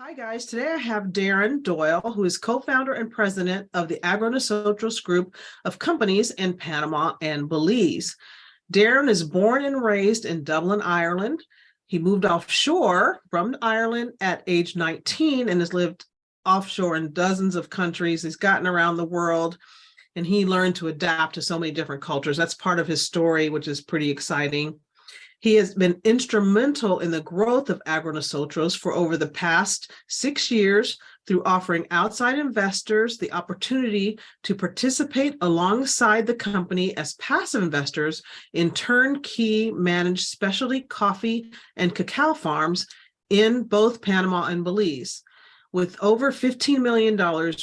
Hi, guys. Today I have Darren Doyle, who is co-founder and president of the AgroNosotros group of companies in Panama and Belize. Darren is born and raised in Dublin, Ireland. He moved offshore from Ireland at age 19 and has lived offshore in dozens of countries. He's gotten around the world and he learned to adapt to so many different cultures. That's part of his story, which is pretty exciting. He has been instrumental in the growth of AgroNosotros for over the past 6 years through offering outside investors the opportunity to participate alongside the company as passive investors in turnkey managed specialty coffee and cacao farms in both Panama and Belize. With over $15 million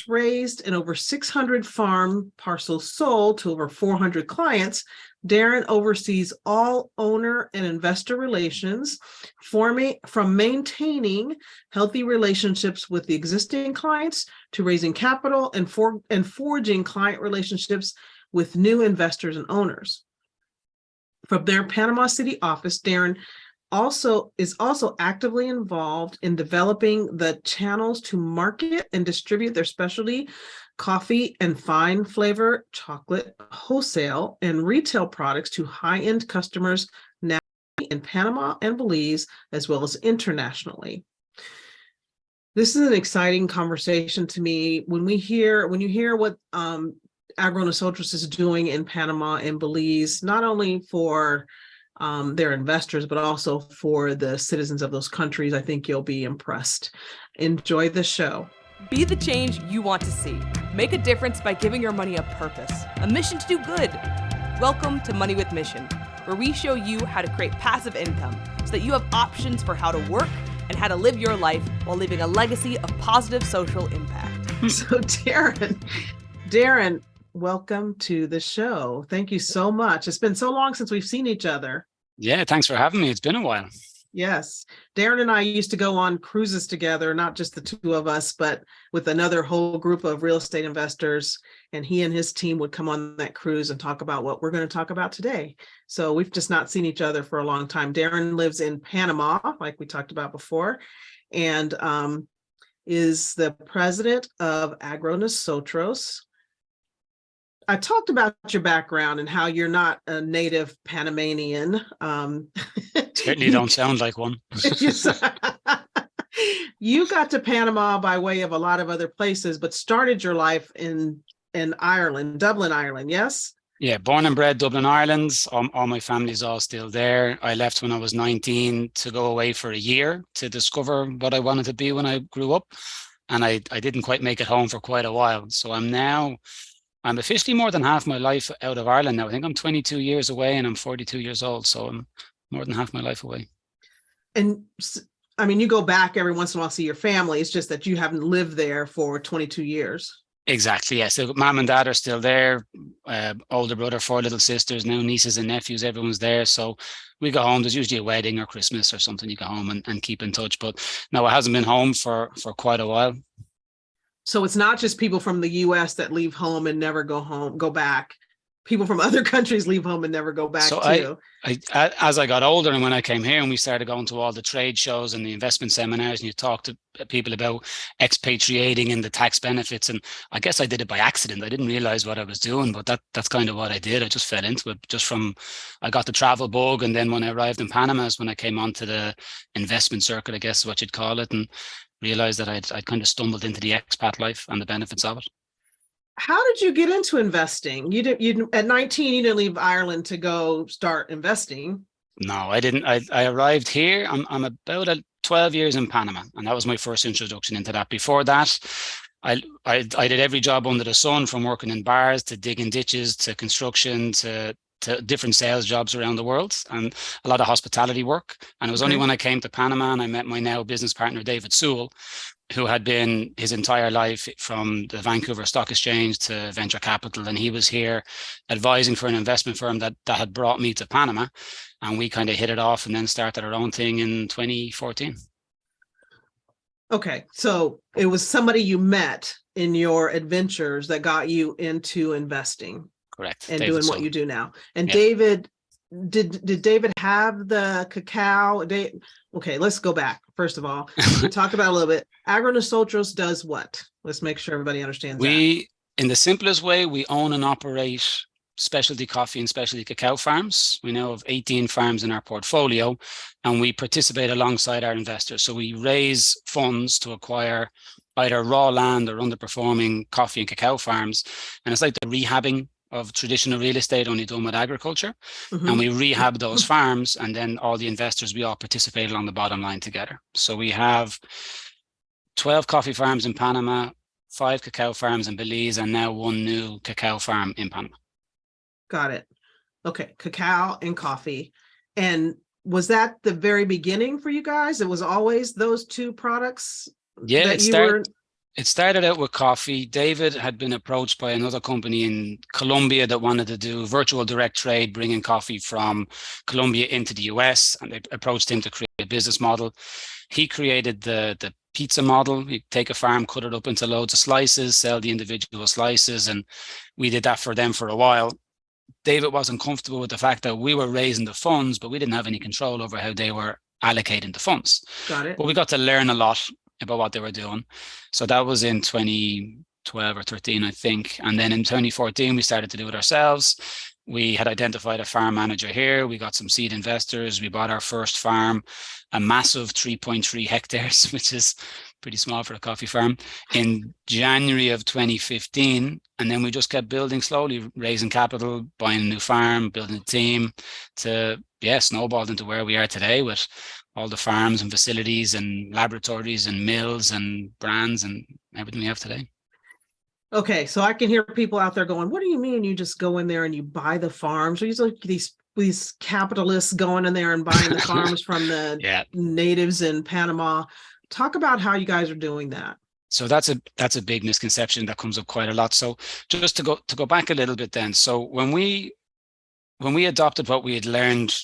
raised and over 600 farm parcels sold to over 400 clients, Darren oversees all owner and investor relations, from maintaining healthy relationships with the existing clients to raising capital and forging client relationships with new investors and owners. From their Panama City office, Darren is also actively involved in developing the channels to market and distribute their specialty coffee and fine flavor chocolate wholesale and retail products to high-end customers now in Panama and Belize, as well as internationally. This is an exciting conversation to me. When you hear what AgroNosotros is doing in Panama and Belize, not only for their investors, but also for the citizens of those countries, I think you'll be impressed. Enjoy the show. Be the change you want to see. Make a difference by giving your money a purpose, a mission to do good. Welcome to Money with Mission, where we show you how to create passive income so that you have options for how to work and how to live your life while leaving a legacy of positive social impact. So Darren, welcome to the show. Thank you so much. It's been so long since we've seen each other. Yeah, thanks for having me. It's been a while. Yes. Darren and I used to go on cruises together, not just the two of us, but with another whole group of real estate investors. And he and his team would come on that cruise and talk about what we're going to talk about today. So we've just not seen each other for a long time. Darren lives in Panama, like we talked about before, and is the president of AgroNosotros. I talked about your background and how you're not a native Panamanian. Certainly don't sound like one. You got to Panama by way of a lot of other places, but started your life in Ireland, Dublin, Ireland, yes? Yeah, born and bred Dublin, Ireland. All my family's all still there. I left when I was 19 to go away for a year to discover what I wanted to be when I grew up. And I didn't quite make it home for quite a while. So I'm officially more than half my life out of Ireland now. I think I'm 22 years away and I'm 42 years old. So I'm more than half my life away. And I mean, you go back every once in a while to see your family. It's just that you haven't lived there for 22 years. Exactly. Yeah. So mom and dad are still there. Older brother, 4 little sisters, now nieces and nephews, everyone's there. So we go home. There's usually a wedding or Christmas or something. You go home and keep in touch. But no, I hasn't been home for quite a while. So it's not just people from the US that leave home and never go back. People from other countries leave home and never go back too. As I got older and when I came here and we started going to all the trade shows and the investment seminars and you talk to people about expatriating and the tax benefits, and I guess I did it by accident. I didn't realize what I was doing, but that's kind of what I did. I just fell into it I got the travel bug, and then when I arrived in Panama is when I came onto the investment circuit, I guess is what you'd call it, and realized that I'd kind of stumbled into the expat life and the benefits of it. How did you get into investing? You at 19, you didn't leave Ireland to go start investing. No, I didn't. I arrived here. I'm about 12 years in Panama, and that was my first introduction into that. Before that, I did every job under the sun, from working in bars to digging ditches to construction to different sales jobs around the world, and a lot of hospitality work. And it was only when I came to Panama and I met my now business partner, David Sewell, who had been his entire life from the Vancouver Stock Exchange to venture capital. And he was here advising for an investment firm that had brought me to Panama. And we kind of hit it off and then started our own thing in 2014. Okay. So it was somebody you met in your adventures that got you into investing. Correct. And David doing Sewell. what you do now. And Yeah. David, did David have the cacao? Okay, let's go back. First of all, we talk about a little bit. AgroNosotros does what? Let's make sure everybody understands that. We, in the simplest way, we own and operate specialty coffee and specialty cacao farms. We now have 18 farms in our portfolio, and we participate alongside our investors. So we raise funds to acquire either raw land or underperforming coffee and cacao farms. And it's like the rehabbing of traditional real estate, only done with agriculture. And we rehab those farms, and then all the investors, we all participate along the bottom line together. So we have 12 coffee farms in Panama, 5 cacao farms in Belize, and now 1 new cacao farm in Panama. Got it. Okay, cacao and coffee. And was that the very beginning for you guys? It was always those 2 products? Yeah, it started out with coffee. David had been approached by another company in Colombia that wanted to do virtual direct trade, bringing coffee from Colombia into the US, and they approached him to create a business model. He created the pizza model. You take a farm, cut it up into loads of slices, sell the individual slices, and we did that for them for a while. David wasn't comfortable with the fact that we were raising the funds, but we didn't have any control over how they were allocating the funds. Got it. But we got to learn a lot about what they were doing. So that was in 2012 or 13, I think. And then in 2014, we started to do it ourselves. We had identified a farm manager here. We got some seed investors. We bought our first farm, a massive 3.3 hectares, which is pretty small for a coffee farm, in January of 2015. And then we just kept building slowly, raising capital, buying a new farm, building a team to, snowballed into where we are today with all the farms and facilities and laboratories and mills and brands and everything we have today. Okay, so I can hear people out there going, what do you mean you just go in there and you buy the farms? Or like these capitalists going in there and buying the farms from the natives in Panama. Talk about how you guys are doing that. So that's a big misconception that comes up quite a lot. So just to go back a little bit then. So when we adopted what we had learned,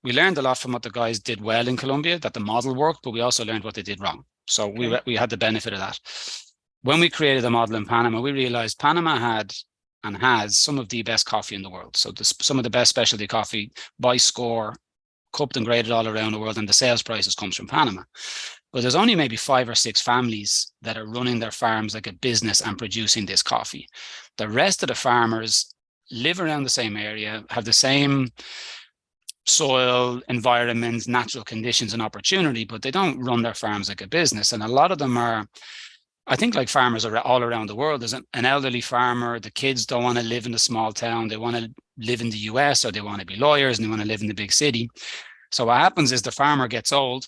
we learned a lot from what the guys did well in Colombia, that the model worked, but we also learned what they did wrong. So we had the benefit of that. When we created the model in Panama, we realized Panama had and has some of the best coffee in the world. So some of the best specialty coffee by score, cupped and graded all around the world, and the sales prices comes from Panama. But there's only maybe 5 or 6 families that are running their farms like a business and producing this coffee. The rest of the farmers live around the same area, have the same soil, environment, natural conditions and opportunity, but they don't run their farms like a business. And a lot of them are, I think, like farmers are all around the world. There's an elderly farmer. The kids don't want to live in a small town. They want to live in the US, or they want to be lawyers and they want to live in the big city. So what happens is the farmer gets old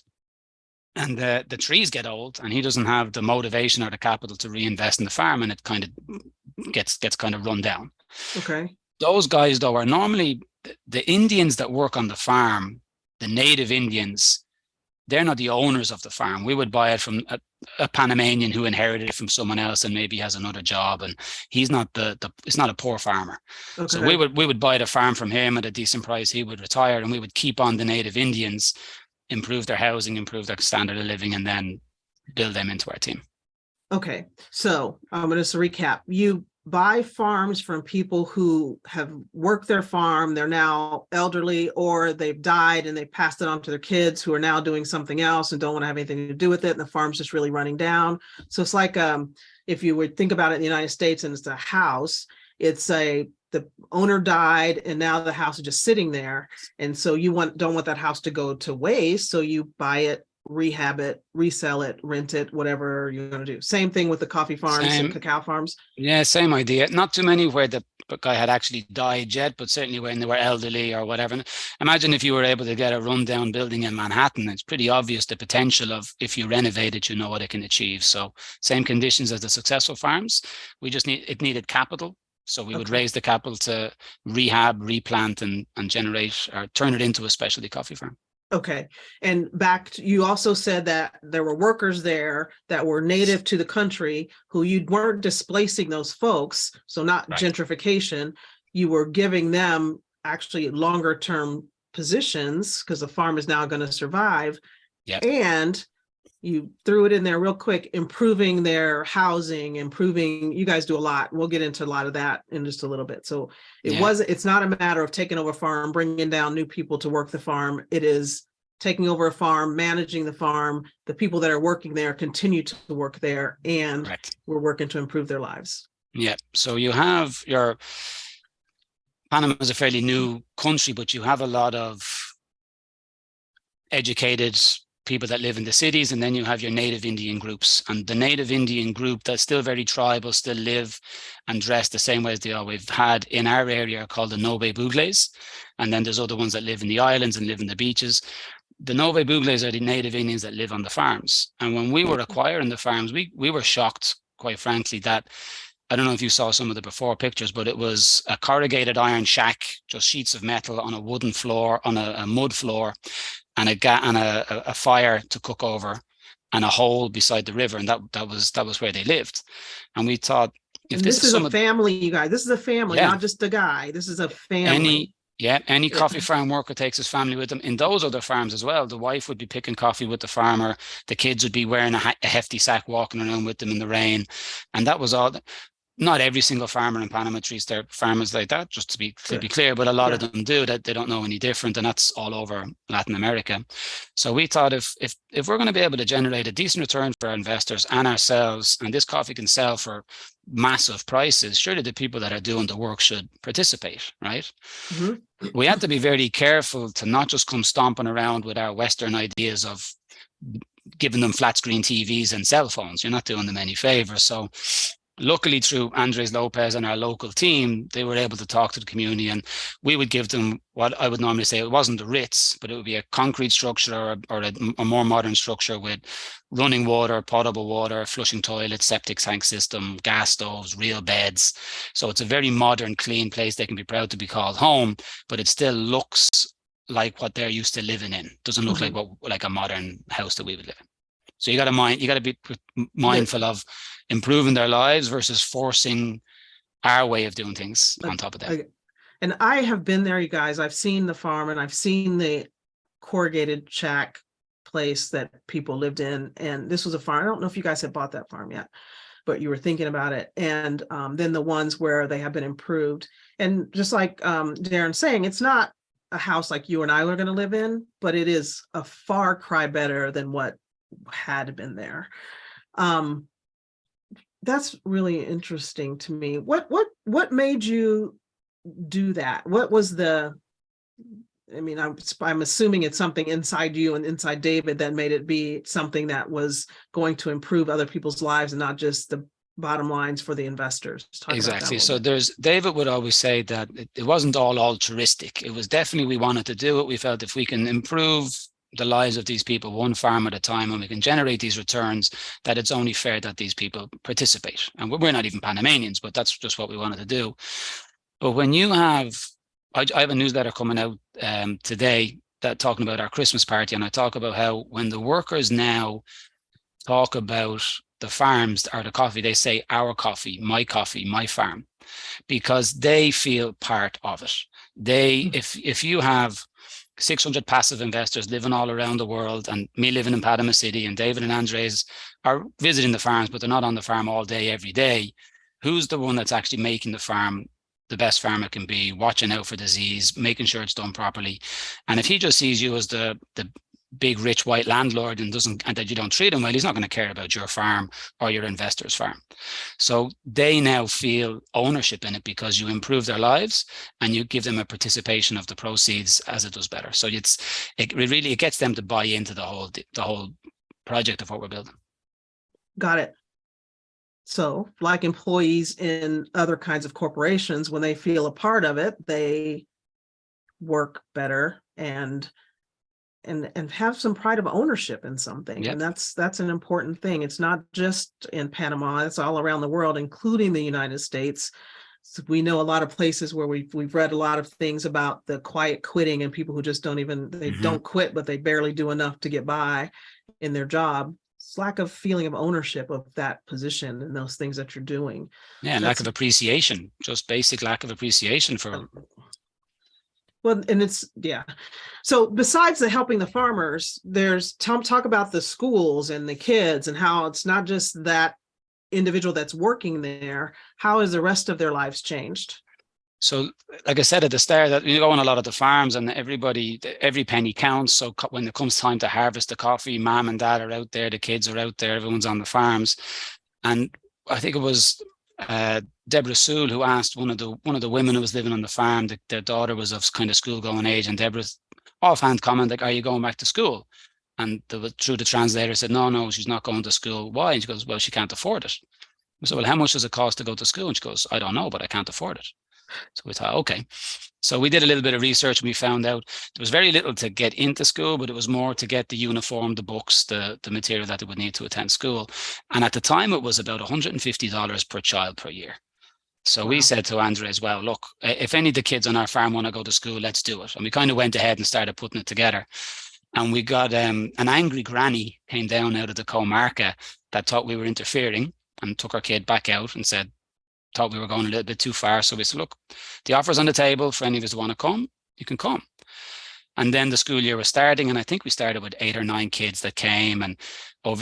and the trees get old, and he doesn't have the motivation or the capital to reinvest in the farm, and it kind of gets kind of run down. Okay. Those guys, though, are normally the Indians that work on the farm, the native Indians. They're not the owners of the farm. We would buy it from a Panamanian who inherited it from someone else and maybe has another job, and he's not it's not a poor farmer. Okay. So we would buy the farm from him at a decent price. He would retire, and we would keep on the native Indians, improve their housing, improve their standard of living, and then build them into our team. Okay, so I'm going to recap. You buy farms from people who have worked their farm, they're now elderly, or they've died and they passed it on to their kids who are now doing something else and don't want to have anything to do with it, and the farm's just really running down. So it's like if you would think about it in the United States and it's a house, the owner died and now the house is just sitting there, and so you don't want that house to go to waste, so you buy it, rehab it, resell it, rent it, whatever you're going to do. Same thing with the coffee farms and cacao farms. Yeah, same idea. Not too many where the guy had actually died yet, but certainly when they were elderly or whatever. Imagine if you were able to get a rundown building in Manhattan. It's pretty obvious the potential of, if you renovate it, you know what it can achieve. So same conditions as the successful farms. It needed capital. So we would raise the capital to rehab, replant, and generate or turn it into a specialty coffee farm. Okay. And you also said that there were workers there that were native to the country who you weren't displacing those folks. So not gentrification, you were giving them actually longer term positions because the farm is now going to survive. Yep. And you threw it in there real quick, improving their housing, you guys do a lot. We'll get into a lot of that in just a little bit. So it's not a matter of taking over a farm, bringing down new people to work the farm. It is taking over a farm, managing the farm. The people that are working there continue to work there, and Correct. we're working to improve their lives. Yeah. So you have your Panama is a fairly new country, but you have a lot of educated people that live in the cities, and then you have your native Indian groups. And the native Indian group that's still very tribal, still live and dress the same way as they always had in our area, are called the Nove Bugles. And then there's other ones that live in the islands and live in the beaches. The Nove Bugles are the native Indians that live on the farms. And when we were acquiring the farms, we were shocked, quite frankly, that I don't know if you saw some of the before pictures, but it was a corrugated iron shack, just sheets of metal on a wooden floor, on a mud floor, and a fire to cook over, and a hole beside the river, and that was where they lived. And we thought, if And this is a family, you guys. This is a family, Yeah. not just a guy. This is a family. Any coffee farm worker takes his family with them. In those other farms as well, the wife would be picking coffee with the farmer. The kids would be wearing a hefty sack, walking around with them in the rain, and that was all. Not every single farmer in Panama treats their farmers like that, just to be clear, but a lot of them do. That they don't know any different, and that's all over Latin America. So we thought, if we're going to be able to generate a decent return for our investors and ourselves, and this coffee can sell for massive prices, surely the people that are doing the work should participate, right? Mm-hmm. We had to be very careful to not just come stomping around with our Western ideas of giving them flat screen TVs and cell phones. You're not doing them any favors. So luckily, through Andres Lopez and our local team, they were able to talk to the community, and we would give them what I would normally say, it wasn't the Ritz, but it would be a concrete structure or a more modern structure with running water, potable water, flushing toilets, septic tank system, gas stoves, real beds. So it's a very modern, clean place. They can be proud to be called home, but it still looks like what they're used to living in. Doesn't look like a modern house that we would live in. So you got to be mindful of improving their lives versus forcing our way of doing things on top of that. And I have been there, you guys. I've seen the farm, and I've seen the corrugated shack place that people lived in. And this was a farm. I don't know if you guys have bought that farm yet, but you were thinking about it. And then the ones where they have been improved. And just like Darren's saying, it's not a house like you and I are going to live in, but it is a far cry better than what had been there. That's really interesting to me. What made you do that? What was I'm assuming it's something inside you and inside David that made it be something that was going to improve other people's lives and not just the bottom lines for the investors. Exactly. So David would always say that it wasn't all altruistic. It was definitely, we wanted to do it. We felt if we can improve the lives of these people one farm at a time, and we can generate these returns, that it's only fair that these people participate. And we're not even Panamanians, but that's just what we wanted to do. But when you have, I have a newsletter coming out today that talking about our Christmas party, and I talk about how when the workers now talk about the farms or the coffee, they say our coffee, my farm, because they feel part of it. If you have 600 passive investors living all around the world, and me living in Panama City, and David and Andres are visiting the farms, but they're not on the farm all day, every day. Who's the one that's actually making the farm the best farm it can be, watching out for disease, making sure it's done properly? And if he just sees you as the big rich white landlord and that you don't treat him well, he's not going to care about your farm or your investor's farm. So they now feel ownership in it because you improve their lives and you give them a participation of the proceeds as it does better. So it gets them to buy into the whole project of what we're building. Got it. So like employees in other kinds of corporations, when they feel a part of it, they work better and have some pride of ownership in something. Yep. And that's an important thing. It's not just in Panama, it's all around the world, including the United States. So we know a lot of places where we've read a lot of things about the quiet quitting and people who just don't quit, but they barely do enough to get by in their job. It's lack of feeling of ownership of that position and those things that you're doing. Yeah, lack of appreciation, just basic lack of appreciation for. Well, and so besides the helping the farmers, there's talk about the schools and the kids and how it's not just that individual that's working there. How has the rest of their lives changed? So, like I said at the start, that you go on a lot of the farms, and every penny counts. So when it comes time to harvest the coffee, mom and dad are out there, the kids are out there, everyone's on the farms. And I think it was Deborah Sewell who asked one of the women who was living on the farm. Their daughter was of kind of school going age, and Deborah's offhand comment like, "Are you going back to school?" And through the translator said, "No, she's not going to school. Why?" And she goes, "Well, she can't afford it." I said, "Well, how much does it cost to go to school?" And she goes, "I don't know, but I can't afford it." So we thought, okay. So we did a little bit of research, and we found out there was very little to get into school, but it was more to get the uniform, the books, the material that they would need to attend school. And at the time, it was about $150 per child per year. So we said to Andrea as well, look, if any of the kids on our farm want to go to school, let's do it. And we kind of went ahead and started putting it together. And we got an angry granny came down out of the comarca that thought we were interfering and took our kid back out and thought we were going a little bit too far. So we said, look, the offer's on the table for any of us who want to come, you can come. And then the school year was starting, and I think we started with 8 or 9 kids that came, and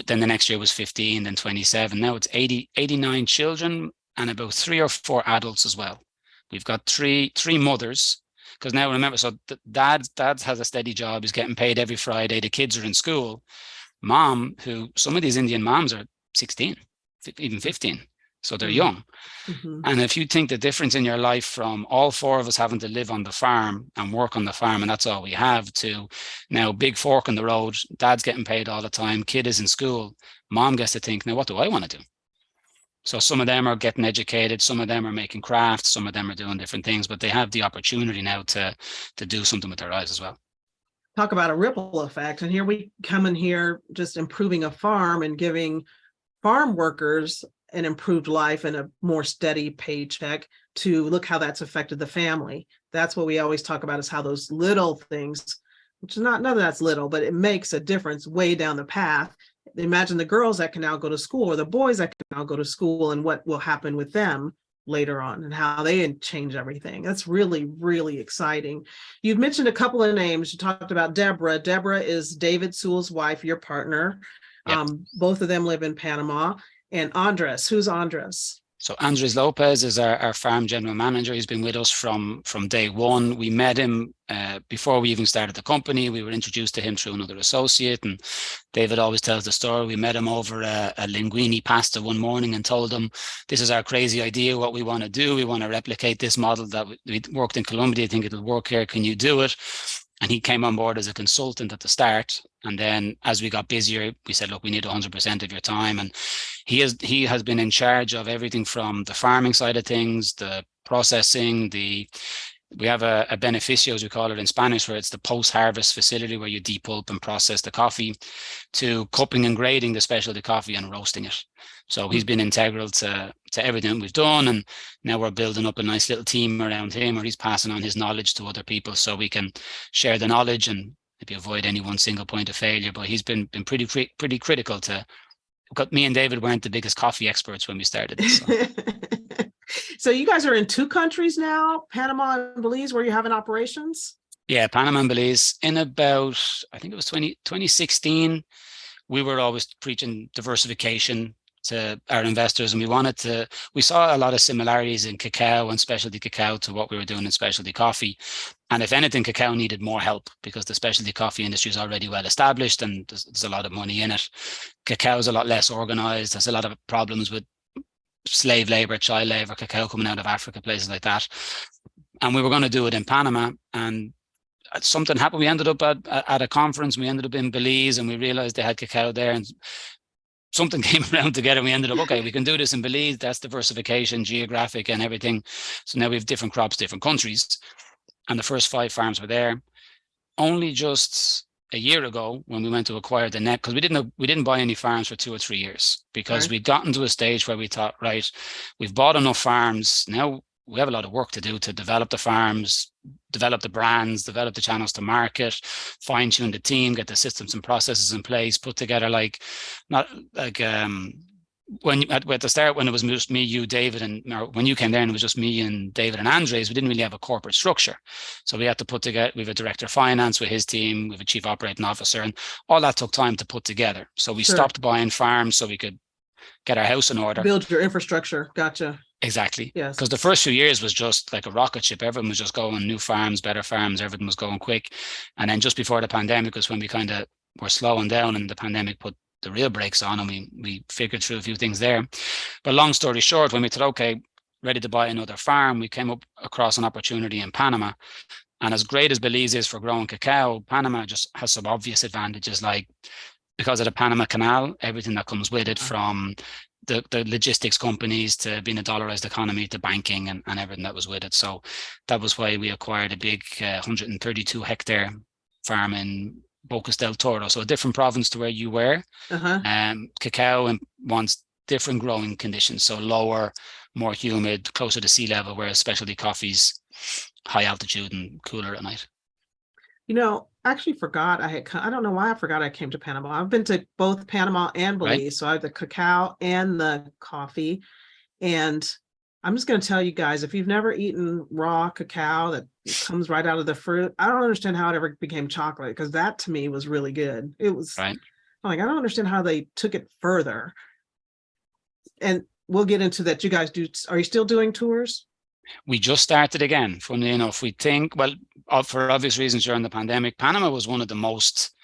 then the next year was 15, then 27. Now it's 89 children and about 3 or 4 adults as well. We've got three mothers, because now remember, so dad has a steady job, he's getting paid every Friday, the kids are in school. Mom, who some of these Indian moms are 16, even 15. So they're young. Mm-hmm. And if you think the difference in your life from all 4 of us having to live on the farm and work on the farm, and that's all we have, to now big fork in the road, dad's getting paid all the time, kid is in school, mom gets to think, now what do I want to do? So some of them are getting educated, some of them are making crafts, some of them are doing different things, but they have the opportunity now to do something with their lives as well. Talk about a ripple effect. And here we come in here just improving a farm and giving farm workers an improved life and a more steady paycheck, to look how that's affected the family. That's what we always talk about, is how those little things, which is none of that's little, but it makes a difference way down the path. Imagine the girls that can now go to school, or the boys that can now go to school, and what will happen with them later on and how they change everything. That's really, really exciting. You've mentioned a couple of names. You talked about Deborah. Deborah is David Sewell's wife, your partner. Yep. Both of them live in Panama. And Andres, who's Andres? So Andres Lopez is our farm general manager. He's been with us from day one. We met him before we even started the company. We were introduced to him through another associate, and David always tells the story. We met him over a linguine pasta one morning and told him, this is our crazy idea, what we want to do. We want to replicate this model that we worked in Colombia. I think it'll work here. Can you do it? And he came on board as a consultant at the start. And then as we got busier, we said, look, we need 100% of your time. And he has been in charge of everything from the farming side of things, the processing, we have a beneficio, as we call it in Spanish, where it's the post-harvest facility where you depulp and process the coffee, to cupping and grading the specialty coffee and roasting it. So he's been integral to everything we've done, and now we're building up a nice little team around him, where he's passing on his knowledge to other people so we can share the knowledge and maybe avoid any one single point of failure. But he's been pretty critical to. Me and David weren't the biggest coffee experts when we started this. So. So you guys are in 2 countries now, Panama and Belize, where you're having operations? Yeah, Panama and Belize. In about, I think it was 2016, we were always preaching diversification to our investors, and we saw a lot of similarities in cacao and specialty cacao to what we were doing in specialty coffee. And if anything, cacao needed more help because the specialty coffee industry is already well established and there's a lot of money in it. Cacao is a lot less organized. There's a lot of problems with slave labor, child labor, cacao coming out of Africa, places like that. And we were going to do it in Panama, and something happened. We ended up at a conference. We ended up in Belize, and we realized they had cacao there, and something came around together. We ended up, okay, we can do this in Belize. That's diversification, geographic and everything. So now we have different crops, different countries. And the first 5 farms were there. Only just a year ago, when we went to acquire the net, because we didn't buy any farms for 2 or 3 years, because we'd gotten to a stage where we thought, right, we've bought enough farms. Now we have a lot of work to do to develop the farms, develop the brands, develop the channels to market, fine tune the team, get the systems and processes in place, put together when at the start, when it was just me, you, David, and when you came there and it was just me and David and Andres, we didn't really have a corporate structure. So we had to put together, we have a director of finance with his team, we have a chief operating officer, and all that took time to put together. So we stopped buying farms so we could get our house in order. Build your infrastructure. Gotcha. Exactly. Yes. Because the first few years was just like a rocket ship. Everyone was just going new farms, better farms. Everything was going quick. And then just before the pandemic was when we kind of were slowing down, and the pandemic put the real brakes on, and we figured through a few things there. But long story short, when we thought, okay, ready to buy another farm, we came up across an opportunity in Panama. And as great as Belize is for growing cacao, Panama just has some obvious advantages, like because of the Panama Canal, everything that comes with it, from the logistics companies to being a dollarized economy to banking and everything that was with it. So that was why we acquired a big 132 hectare farm in Bocas del Toro. So a different province to where you were. Cacao wants different growing conditions. So lower, more humid, closer to sea level, whereas specialty coffees, high altitude and cooler at night. I actually forgot I don't know why I forgot I came to Panama. I've been to both Panama and Belize. Right. So I have the cacao and the coffee. And I'm just going to tell you guys, if you've never eaten raw cacao that comes right out of the fruit, I don't understand how it ever became chocolate, because that to me was really good. It was right. I don't understand how they took it further. And we'll get into that. You guys are you still doing tours? We just started again. Funnily enough, we think, well, for obvious reasons during the pandemic, Panama was one of the most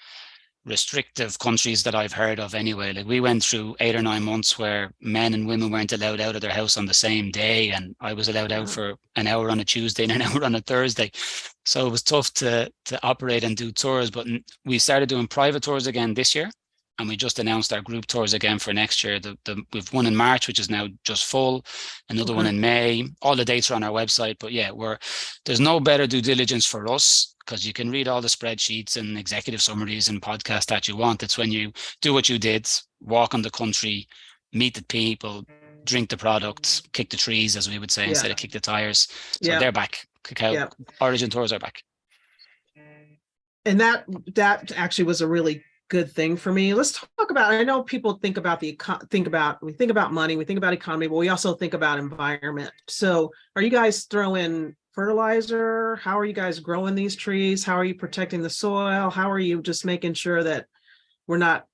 restrictive countries that I've heard of anyway. Like, we went through 8 or 9 months where men and women weren't allowed out of their house on the same day. And I was allowed out for an hour on a Tuesday and an hour on a Thursday. So it was tough to operate and do tours. But we started doing private tours again this year. And we just announced our group tours again for next year. We've one in March, which is now just full. Another one in May. All the dates are on our website. But yeah, there's no better due diligence for us, because you can read all the spreadsheets and executive summaries and podcasts that you want. It's when you do what you did, walk on the country, meet the people, drink the products, kick the trees, as we would say, instead of kick the tires. So they're back. Cacao Origin Tours are back. And that actually was a really good thing for me. Let's talk about, I know people think about we think about money, we think about economy, but we also think about environment. So are you guys throwing fertilizer? How are you guys growing these trees? How are you protecting the soil? How are you just making sure that we're not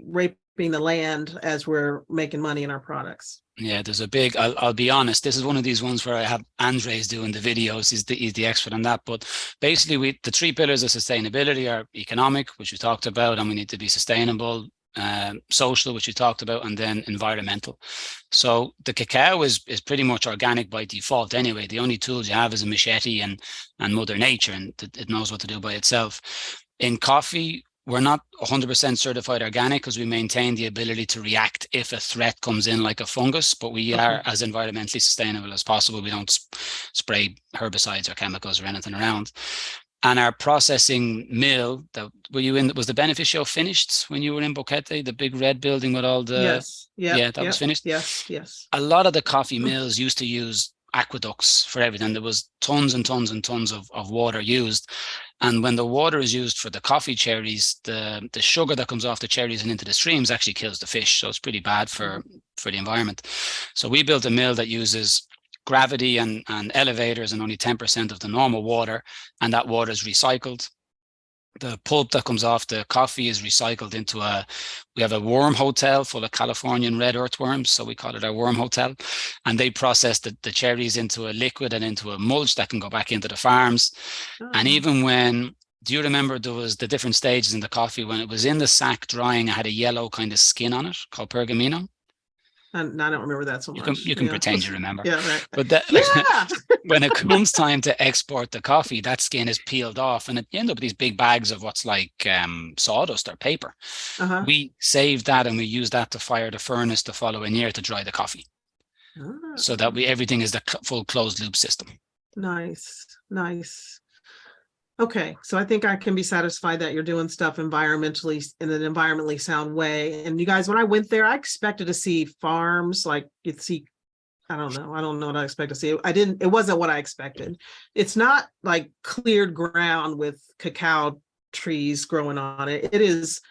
raping the land as we're making money in our products? Yeah, there's a big, I'll be honest, this is one of these ones where I have Andres doing the videos. He's the expert on that. But basically, the 3 pillars of sustainability are economic, which we talked about, and we need to be sustainable, social, which we talked about, and then environmental. So the cacao is pretty much organic by default anyway. The only tools you have is a machete and Mother Nature, and it knows what to do by itself. In coffee, we're not 100% certified organic, because we maintain the ability to react if a threat comes in like a fungus, but we are as environmentally sustainable as possible. We don't spray herbicides or chemicals or anything around. And our processing mill, was the Beneficio finished when you were in Boquete, the big red building with all the... Yes. That was finished? Yes. A lot of the coffee mills used to use aqueducts for everything. There was tons and tons and tons of water used. And when the water is used for the coffee cherries, the sugar that comes off the cherries and into the streams actually kills the fish. So it's pretty bad for the environment. So we built a mill that uses gravity and elevators and only 10% of the normal water. And that water is recycled. The pulp that comes off the coffee is recycled into we have a worm hotel full of Californian red earthworms. So we call it our worm hotel. And they process the cherries into a liquid and into a mulch that can go back into the farms. And even do you remember there was the different stages in the coffee? When it was in the sack drying, it had a yellow kind of skin on it called pergamino. And I don't remember that so much. You can pretend you remember. Yeah, right. But when it comes time to export the coffee, that skin is peeled off, and you end up with these big bags of what's like sawdust or paper. We save that, and we use that to fire the furnace the following year to dry the coffee. So that everything is the full closed loop system. Nice. Okay, so I think I can be satisfied that you're doing stuff environmentally in an environmentally sound way. And you guys, when I went there, I expected to see farms, like you'd see, I don't know what I expect to see. It wasn't what I expected. It's not like cleared ground with cacao trees growing on it. It is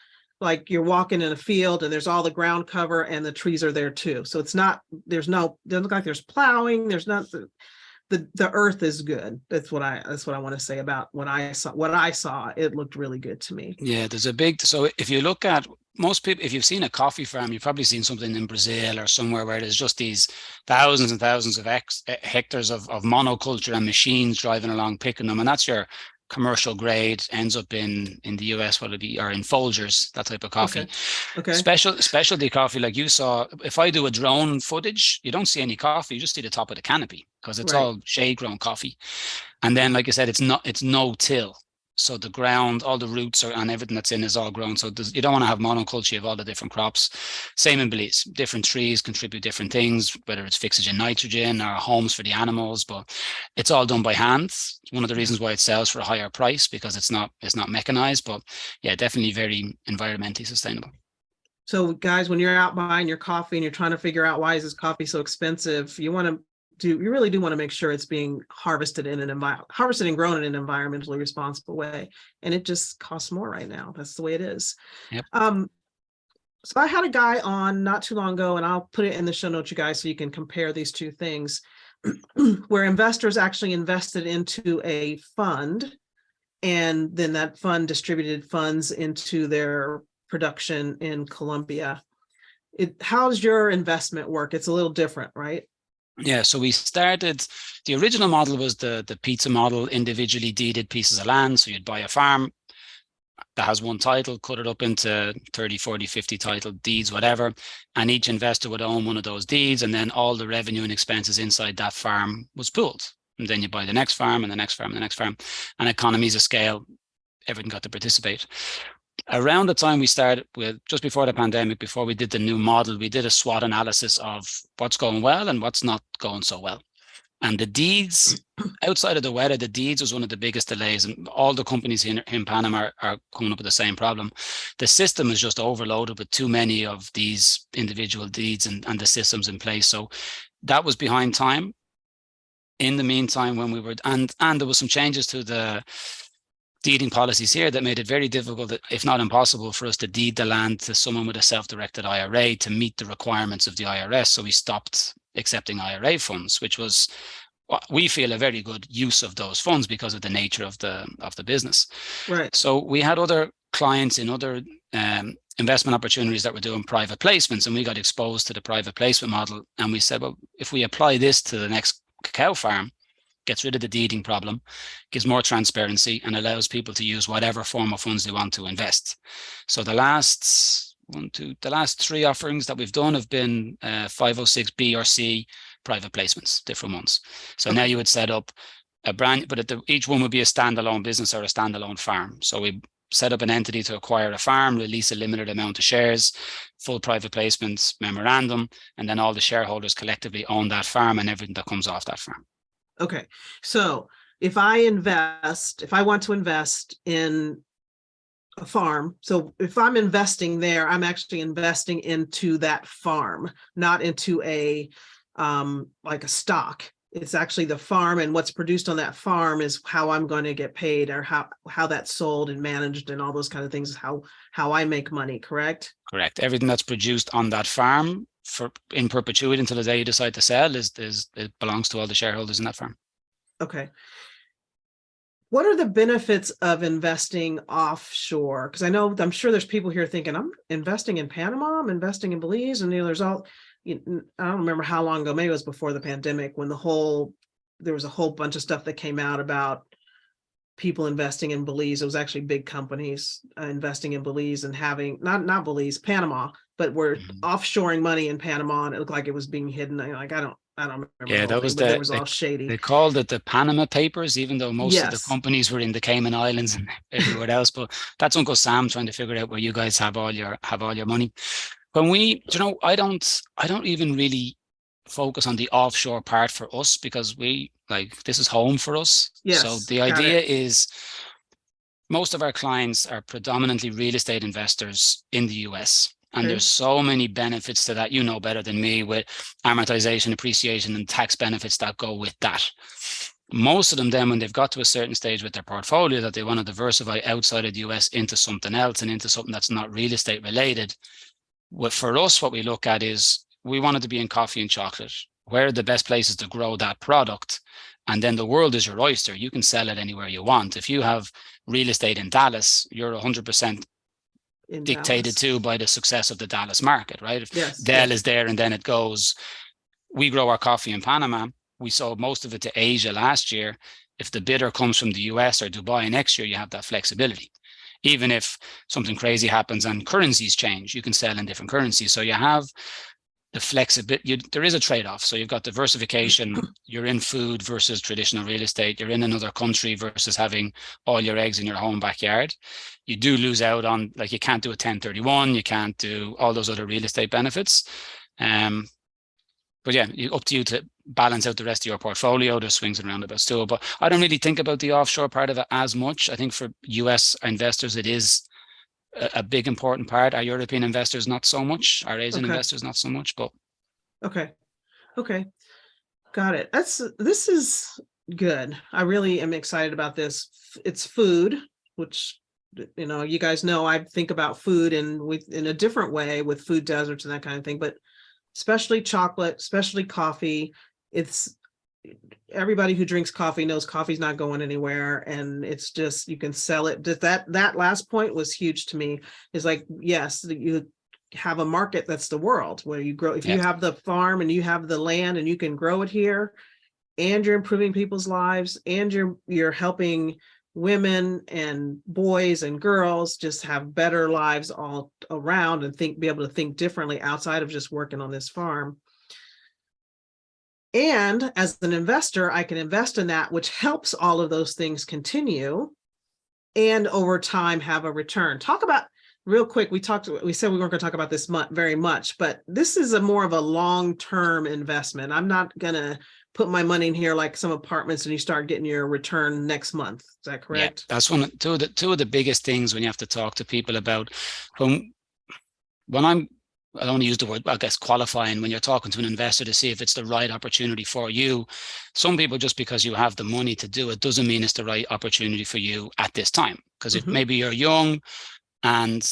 like you're walking in a field and there's all the ground cover and the trees are there too. So doesn't look like there's plowing. There's not the earth is good. That's what I want to say about what I saw. It looked really good to me. Yeah, there's so if you look at most people, if you've seen a coffee farm, you've probably seen something in Brazil or somewhere where there's just these thousands and thousands of hectares of monoculture and machines driving along picking them, and that's your commercial grade, ends up in the US, whether it be, or in Folgers, that type of coffee. Okay. Specialty coffee, like you saw, if I do a drone footage, you don't see any coffee, you just see the top of the canopy because it's all shade grown coffee. And then, like I said, it's no till. So the ground, all the roots and everything that's in is all grown. So you don't want to have monoculture of all the different crops. Same in Belize. Different trees contribute different things, whether it's fixage nitrogen or homes for the animals, but it's all done by hand. It's one of the reasons why it sells for a higher price, because it's not mechanized. But yeah, definitely very environmentally sustainable. So guys, when you're out buying your coffee and you're trying to figure out why is this coffee so expensive, you really do want to make sure it's being harvested and grown in an environmentally responsible way. And it just costs more right now. That's the way it is. Yep. So I had a guy on not too long ago, and I'll put it in the show notes, you guys, so you can compare these two things, where investors actually invested into a fund, and then that fund distributed funds into their production in Colombia. How's your investment work? It's a little different, right? Yeah, so we started, the original model was the pizza model, individually deeded pieces of land. So you'd buy a farm that has one title, cut it up into 30, 40, 50 title deeds, whatever. And each investor would own one of those deeds. And then all the revenue and expenses inside that farm was pooled. And then you buy the next farm and the next farm and the next farm. And economies of scale, everyone got to participate. Around the time we started with, just before the pandemic, before we did the new model, we did a SWOT analysis of what's going well and what's not going so well. And the deeds, outside of the weather, the deeds was one of the biggest delays. And all the companies in Panama are coming up with the same problem. The system is just overloaded with too many of these individual deeds and the systems in place. So that was behind time. In the meantime, when we were, and there was some changes to the deeding policies here that made it very difficult, if not impossible, for us to deed the land to someone with a self-directed IRA to meet the requirements of the IRS. So we stopped accepting IRA funds, which was, we feel, a very good use of those funds because of the nature of the business. Right. So we had other clients in other investment opportunities that were doing private placements, and we got exposed to the private placement model. And we said, well, if we apply this to the next cacao farm, gets rid of the deeding problem, gives more transparency, and allows people to use whatever form of funds they want to invest. So the last 3 offerings that we've done have been 506B or C private placements, different ones. So now you would set up a brand, but each one would be a standalone business or a standalone farm. So we set up an entity to acquire a farm, release a limited amount of shares, full private placements, memorandum, and then all the shareholders collectively own that farm and everything that comes off that farm. Okay, so if I want to invest in a farm, so if I'm investing there, I'm actually investing into that farm, not into a like a stock. It's actually the farm, and what's produced on that farm is how I'm going to get paid, or how that's sold and managed and all those kind of things, how I make money, correct? Correct. Everything that's produced on that farm in perpetuity until the day you decide to sell it belongs to all the shareholders in that farm. Okay. What are the benefits of investing offshore? Because I'm sure there's people here thinking, I'm investing in Panama, I'm investing in Belize, and there's all, I don't remember how long ago, maybe it was before the pandemic, when there was a whole bunch of stuff that came out about people investing in Belize. It was actually big companies investing in Belize and having not Belize, Panama, but we're offshoring money in Panama, and it looked like it was being hidden. I don't remember. Yeah, that was it was all shady. They called it the Panama Papers, even though most of the companies were in the Cayman Islands and everywhere else. But that's Uncle Sam trying to figure out where you guys have all your money. When we, I don't even really focus on the offshore part for us, because this is home for us. Yes, so the idea is most of our clients are predominantly real estate investors in the US. And there's so many benefits to that, better than me, with amortization, appreciation, and tax benefits that go with that. Most of them then, when they've got to a certain stage with their portfolio that they want to diversify outside of the US into something else and into something that's not real estate related. For us, what we look at is we wanted to be in coffee and chocolate. Where are the best places to grow that product? And then the world is your oyster. You can sell it anywhere you want. If you have real estate in Dallas, you're 100% in dictated Dallas. too by the success of the Dallas market, right? If Yes. Dell Yes. is there and then it goes, we grow our coffee in Panama. We sold most of it to Asia last year. If the bidder comes from the US or Dubai next year, you have that flexibility. Even if something crazy happens and currencies change, you can sell in different currencies. So you have the flexibility. There is a trade-off. So you've got diversification. You're in food versus traditional real estate. You're in another country versus having all your eggs in your home backyard. You do lose out on, like, you can't do a 1031. You can't do all those other real estate benefits. But yeah, up to you to balance out the rest of your portfolio. There's swings and roundabouts too. But I don't really think about the offshore part of it as much. I think for US investors, it is a big important part. Our European investors, not so much. Our Asian Okay. investors, not so much. But Okay. Okay. Got it. This is good. I really am excited about this. It's food, which, you guys know I think about food in a different way with food deserts and that kind of thing, but especially chocolate, especially coffee. It's everybody who drinks coffee knows coffee's not going anywhere, and it's just, you can sell it. That last point was huge to me. Is like, yes, you have a market that's the world where you grow. If you have the farm and you have the land and you can grow it here, and you're improving people's lives, and you're helping women and boys and girls just have better lives all around, and be able to think differently outside of just working on this farm. And as an investor, I can invest in that, which helps all of those things continue and over time have a return. Talk about real quick. We said we weren't going to talk about this very much, but this is more of a long-term investment. I'm not going to put my money in here like some apartments and you start getting your return next month. Is that correct? yeah, that's two of the biggest things when you have to talk to people about. When I don't use the word, I guess, qualifying, when you're talking to an investor to see if it's the right opportunity for you. Some people, just because you have the money to do it, doesn't mean it's the right opportunity for you at this time. Because if maybe you're young, and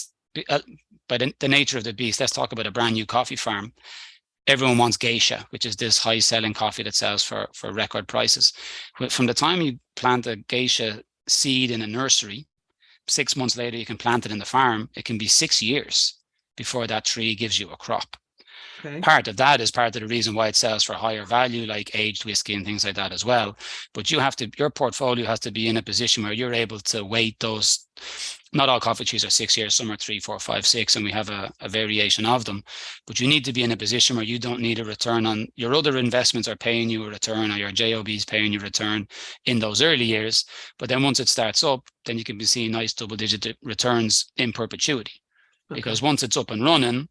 by the nature of the beast, let's talk about a brand new coffee farm. Everyone wants geisha, which is this high selling coffee that sells for record prices. From the time you plant a geisha seed in a nursery, 6 months later, you can plant it in the farm. It can be 6 years before that tree gives you a crop. Okay. Part of that is part of the reason why it sells for higher value, like aged whiskey and things like that as well. But your portfolio has to be in a position where you're able to wait those. Not all coffee trees are 6 years, some are 3, 4, 5, 6, and we have a variation of them. But you need to be in a position where you don't need a return on your other investments are paying you a return, or your JOB is paying you a return in those early years. But then once it starts up, then you can be seeing nice double-digit returns in perpetuity. Okay. Because once it's up and running,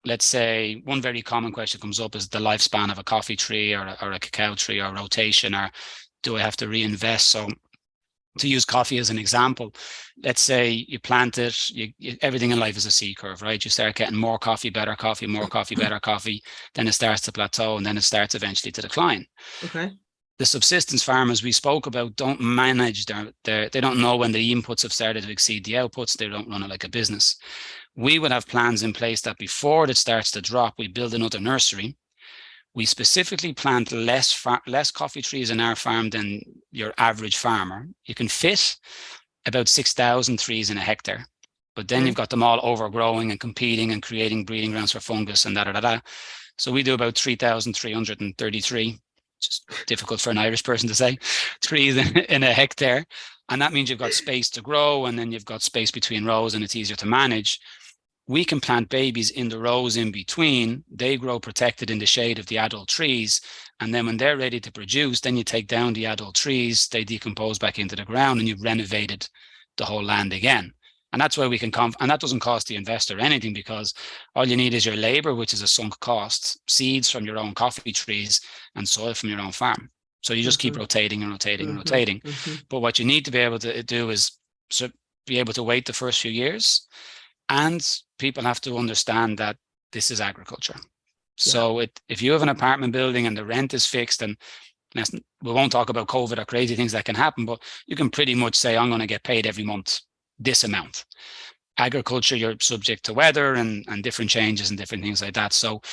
let's say one very common question comes up is the lifespan of a coffee tree or a cacao tree, or rotation, or do I have to reinvest? So to use coffee as an example, let's say you plant it, everything in life is a C curve, right? You start getting more coffee, better coffee, more coffee, better coffee, then it starts to plateau, and then it starts eventually to decline. Okay. The subsistence farmers we spoke about don't manage they don't know when the inputs have started to exceed the outputs. They don't run it like a business. We would have plans in place that before it starts to drop, we build another nursery. We specifically plant less coffee trees in our farm than your average farmer. You can fit about 6,000 trees in a hectare, but then you've got them all overgrowing and competing and creating breeding grounds for fungus and da. So we do about 3,333, which is difficult for an Irish person to say, trees in a hectare. And that means you've got space to grow, and then you've got space between rows, and it's easier to manage. We can plant babies in the rows in between. They grow protected in the shade of the adult trees. And then when they're ready to produce, then you take down the adult trees, they decompose back into the ground, and you've renovated the whole land again. And that's where we can come. And that doesn't cost the investor anything, because all you need is your labor, which is a sunk cost, seeds from your own coffee trees, and soil from your own farm. So you just keep rotating and rotating and rotating. But what you need to be able to do is be able to wait the first few years. And people have to understand that this is agriculture. So if you have an apartment building and the rent is fixed, and we won't talk about COVID or crazy things that can happen, but you can pretty much say, I'm going to get paid every month this amount. Agriculture, you're subject to weather and different changes and different things like that. So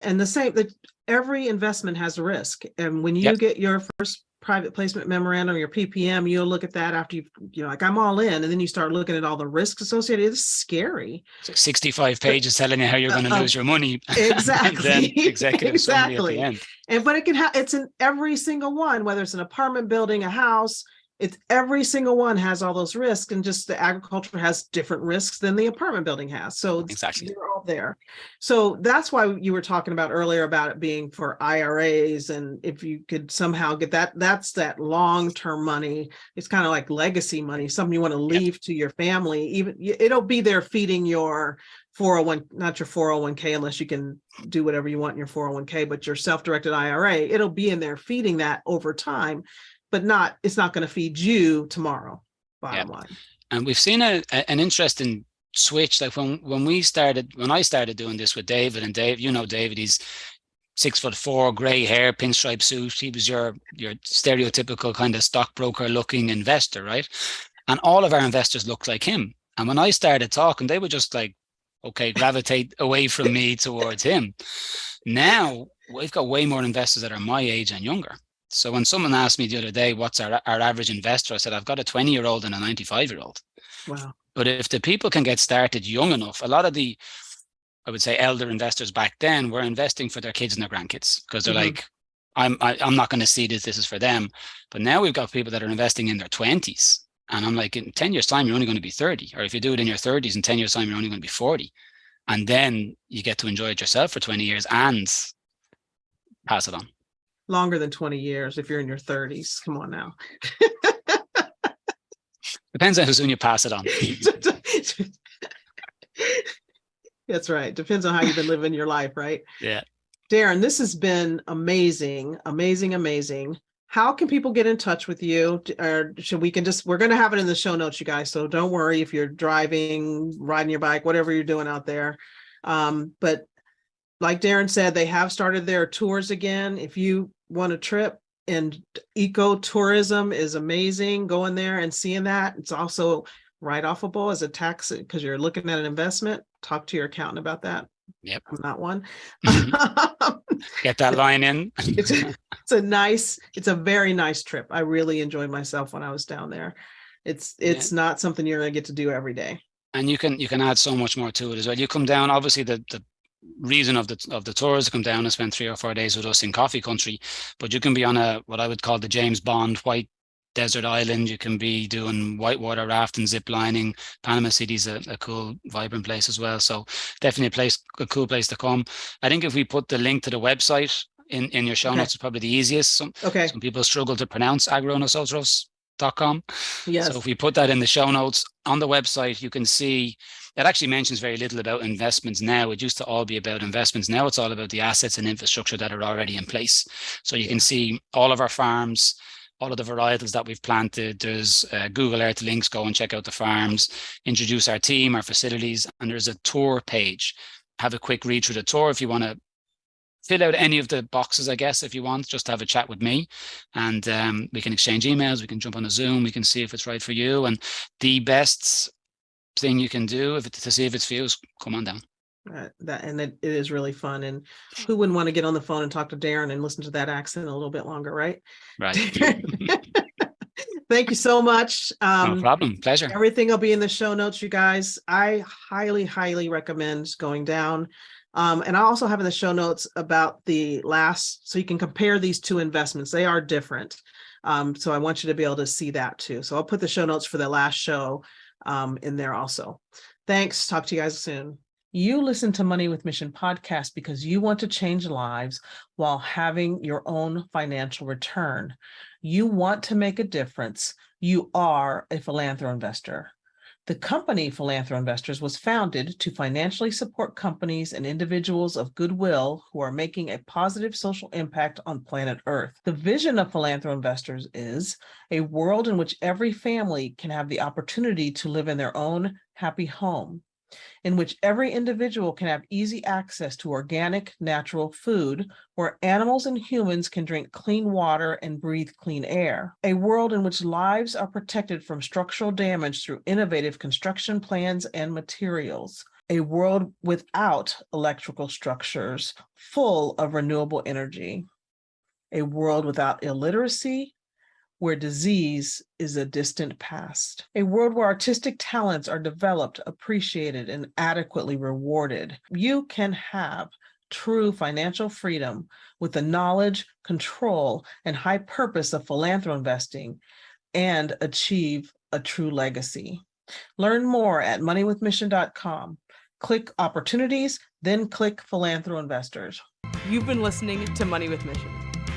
and the same, that every investment has a risk. And when you Yep. get your first private placement memorandum, your PPM, you'll look at that after you're like, I'm all in. And then you start looking at all the risks associated. It's scary. So 65 pages telling you how you're going to lose your money. Exactly. And then executive summary at the end. But it can it's in every single one, whether it's an apartment building, a house, it's every single one has all those risks, and just the agriculture has different risks than the apartment building has. So Exactly. they're all there. So that's why you were talking about earlier about it being for IRAs. And if you could somehow get that, that's that long-term money. It's kind of like legacy money, something you want to leave to your family. Even it'll be there feeding your 401, not your 401k, unless you can do whatever you want in your 401k, but your self-directed IRA, it'll be in there feeding that over time, but it's not going to feed you tomorrow, bottom line. And we've seen an interesting switch. Like when I started doing this with David, and Dave, David, he's 6'4", gray hair, pinstripe suit. He was your stereotypical kind of stockbroker looking investor, right? And all of our investors looked like him. And when I started talking, they would just like, okay, gravitate away from me towards him. Now we've got way more investors that are my age and younger. So when someone asked me the other day, what's our average investor? I said, I've got a 20-year-old and a 95-year-old. Wow. But if the people can get started young enough, a lot of the, I would say, elder investors back then were investing for their kids and their grandkids, because they're like, I'm not going to see this is for them. But now we've got people that are investing in their 20s. And I'm like, in 10 years time, you're only going to be 30. Or if you do it in your 30s, in 10 years time, you're only going to be 40. And then you get to enjoy it yourself for 20 years and pass it on. Longer than 20 years if you're in your 30s. Come on now. Depends on who's when you pass it on. That's right. Depends on how you've been living your life, right? Yeah. Darren, this has been amazing, amazing, amazing. How can people get in touch with you? Or we're going to have it in the show notes, you guys. So don't worry if you're driving, riding your bike, whatever you're doing out there. But like Darren said, they have started their tours again. If you want a trip, and ecotourism is amazing, going there and seeing that. It's also write-offable as a tax because you're looking at an investment. Talk to your accountant about that. Yep. I'm not one. Get that line in. It's a very nice trip. I really enjoyed myself when I was down there. It's not something you're going to get to do every day. And you can add so much more to it as well. You come down, obviously the reason of the tours to come down and spend 3 or 4 days with us in coffee country, but you can be on what I would call the James Bond white desert island. You can be doing whitewater rafting, zip lining. Panama City's a cool, vibrant place as well. So definitely a cool place to come. I think if we put the link to the website in your show notes, it's probably the easiest. Some people struggle to pronounce AgroNosotros.com. Yes. So if we put that in the show notes on the website, you can see it actually mentions very little about investments now. It used to all be about investments. Now it's all about the assets and infrastructure that are already in place. So you can see all of our farms, all of the varietals that we've planted. There's Google Earth links. Go and check out the farms, introduce our team, our facilities, and there's a tour page. Have a quick read through the tour if you want to fill out any of the boxes, I guess, if you want, just to have a chat with me, and we can exchange emails. We can jump on a Zoom. We can see if it's right for you. And the best thing you can do to see if it's for you is come on down. It is really fun. And who wouldn't want to get on the phone and talk to Darren and listen to that accent a little bit longer, right? Right. Thank you so much. No problem. Pleasure. Everything will be in the show notes, you guys. I highly, highly recommend going down. And I also have in the show notes about so you can compare these two investments. They are different. So I want you to be able to see that too. So I'll put the show notes for the last show in there also. Thanks. Talk to you guys soon. You listen to Money with Mission podcast because you want to change lives while having your own financial return. You want to make a difference. You are a philanthro investor. The company Philanthro Investors was founded to financially support companies and individuals of goodwill who are making a positive social impact on planet Earth. The vision of Philanthro Investors is a world in which every family can have the opportunity to live in their own happy home, in which every individual can have easy access to organic, natural food, where animals and humans can drink clean water and breathe clean air. A world in which lives are protected from structural damage through innovative construction plans and materials. a world without electrical structures full of renewable energy, a world without illiteracy, where disease is a distant past, a world where artistic talents are developed, appreciated, and adequately rewarded. You can have true financial freedom with the knowledge, control, and high purpose of philanthropy investing and achieve a true legacy. Learn more at moneywithmission.com. Click opportunities, then click philanthro investors. You've been listening to Money with Mission.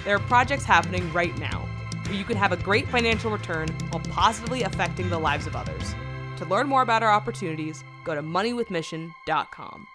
There are projects happening right now where you can have a great financial return while positively affecting the lives of others. To learn more about our opportunities, go to moneywithmission.com.